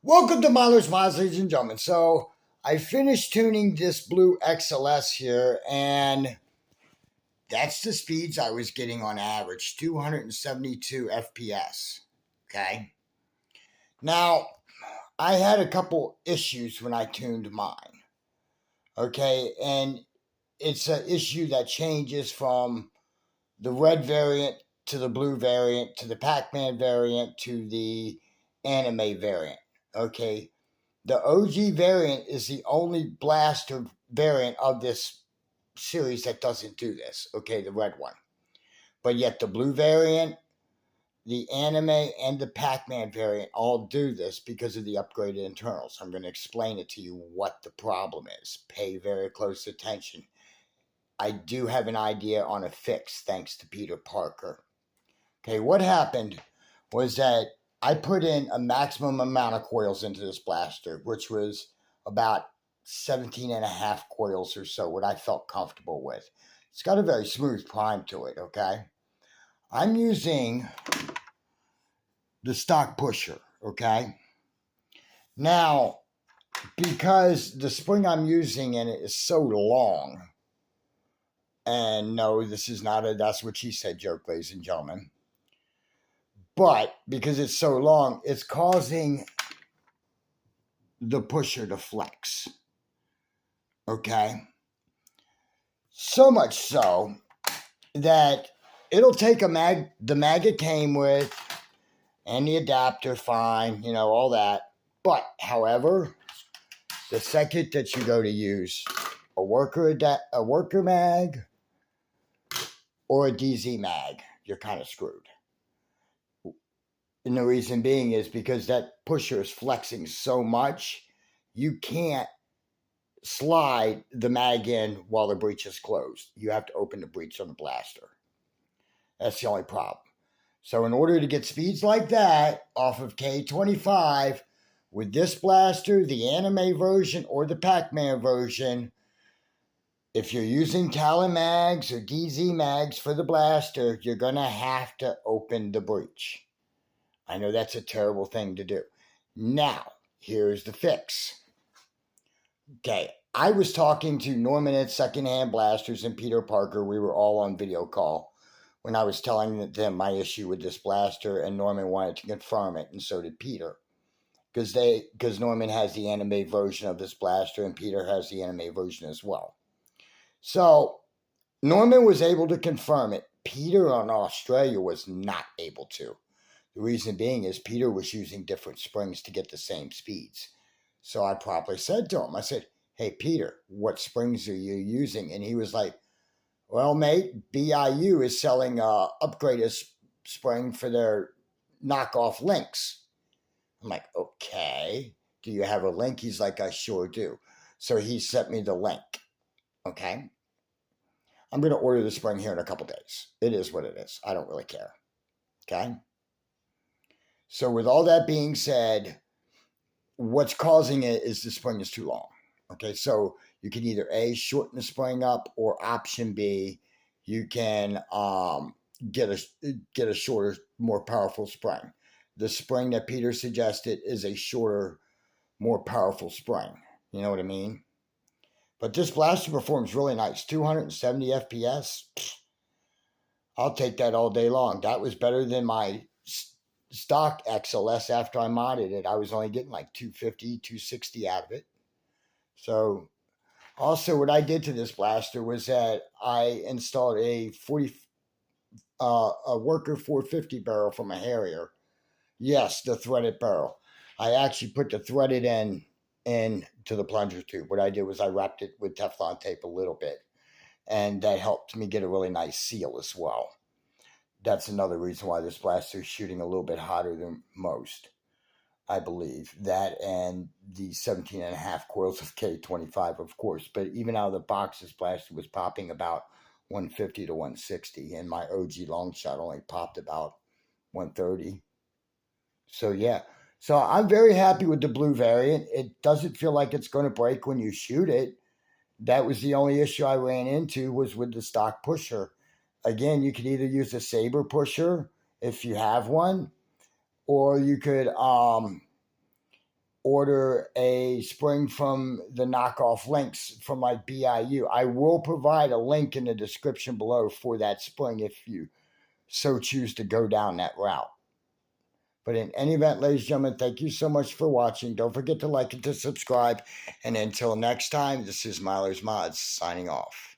Welcome to Miler's Miles, ladies and gentlemen. So I finished tuning this blue XLS here, and that's the speeds I was getting on average, 272 FPS. Okay. Now, I had a couple issues when I tuned mine. Okay. And it's an issue that changes from the red variant to the blue variant to the Pac-Man variant to the anime variant. Okay. The OG variant is the only blaster variant of this series that doesn't do this. Okay, the red one. But yet the blue variant, the anime, and the Pac-Man variant all do this because of the upgraded internals. I'm going to explain it to you what the problem is. Pay very close attention. I do have an idea on a fix thanks to Peter Parker. Okay, what happened was that I put in a maximum amount of coils into this blaster, which was about 17 and a half coils or so, what I felt comfortable with. It's got a very smooth prime to it, okay? I'm using the stock pusher, okay? Now, because the spring I'm using in it is so long, and no, this is not a that's what she said joke, ladies and gentlemen. But because it's so long, it's causing the pusher to flex. Okay? So much so that it'll take the mag it came with and the adapter, fine, all that. But, however, the second that you go to use a worker mag or a DZ mag, you're kind of screwed. And the reason being is because that pusher is flexing so much, you can't slide the mag in while the breech is closed. You have to open the breech on the blaster. That's the only problem. So in order to get speeds like that off of K25 with this blaster, the anime version or the Pac-Man version, if you're using Talon mags or DZ mags for the blaster, you're going to have to open the breech. I know that's a terrible thing to do. Now, here's the fix. Okay, I was talking to Norman at Secondhand Blasters and Peter Parker. We were all on video call when I was telling them my issue with this blaster, and Norman wanted to confirm it, and so did Peter. Because Norman has the anime version of this blaster, and Peter has the anime version as well. So, Norman was able to confirm it. Peter on Australia was not able to. The reason being is Peter was using different springs to get the same speeds. So I promptly said to him, I said, hey, Peter, what springs are you using? And he was like, well, mate, BIU is selling a upgraded spring for their knockoff links. I'm like, okay, do you have a link? He's like, I sure do. So he sent me the link, okay? I'm going to order the spring here in a couple days. It is what it is. I don't really care, okay? So with all that being said, what's causing it is the spring is too long. Okay, so you can either A, shorten the spring up, or option B, you can get a shorter, more powerful spring. The spring that Peter suggested is a shorter, more powerful spring. You know what I mean? But this blaster performs really nice. 270 FPS. I'll take that all day long. That was better than my stock XLS after I modded it. I was only getting like 250, 260 out of it. So also what I did to this blaster was that I installed a worker 450 barrel from a Harrier. Yes, the threaded barrel. I actually put the threaded end into the plunger tube. What I did was I wrapped it with Teflon tape a little bit, and that helped me get a really nice seal as well. That's another reason why this blaster is shooting a little bit hotter than most, I believe. That and the 17 and a half coils of K25, of course. But even out of the box, this blaster was popping about 150 to 160. And my OG long shot only popped about 130. So, yeah. So, I'm very happy with the blue variant. It doesn't feel like it's going to break when you shoot it. That was the only issue I ran into was with the stock pusher. Again, you could either use a Saber pusher if you have one, or you could order a spring from the knockoff links from like BIU. I will provide a link in the description below for that spring if you so choose to go down that route. But in any event, ladies and gentlemen, thank you so much for watching. Don't forget to like and to subscribe. And until next time, this is Miller's Mods signing off.